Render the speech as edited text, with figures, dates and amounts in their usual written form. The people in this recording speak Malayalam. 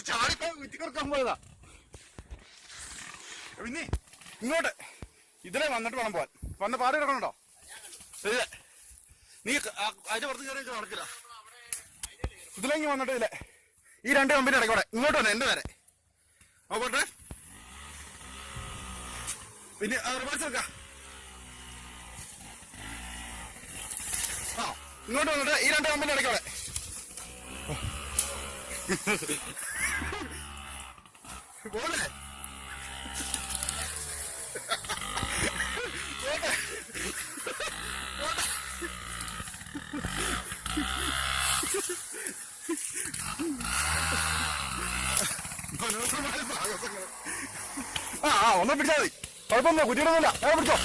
ചാടിപ്പോ കുറ്റിക്കൊടുക്കാൻ പോയതാ. പിന്നെ ഇങ്ങോട്ട് ഇതിലെ വന്നിട്ട് വേണം പോവാൻ. വന്ന് പാറി കിടക്കണുണ്ടോ? ശരി, നീ അതിന്റെ പുറത്ത് കയറി നടക്കില്ല. ഇതിലേക്ക് വന്നിട്ട് ഇല്ലേ ഈ രണ്ട് കമ്പനി ഇടയ്ക്കോടെ ഇങ്ങോട്ട് വന്നെ എന്റെ നേരെ നോക്കട്ടെ. പിന്നെ റിവേഴ്സ് എടുക്ക. ആ ഇങ്ങോട്ട് വന്നിട്ട് ഈ രണ്ട് കമ്പനി ഇടയ്ക്കോടെ പോലെ ആ ഒന്നും പിടിച്ചാൽ മതി, കുഴപ്പമൊന്നുമില്ല, കുറ്റിയിടൊന്നുമില്ല. ഞാൻ പിടിച്ചോ.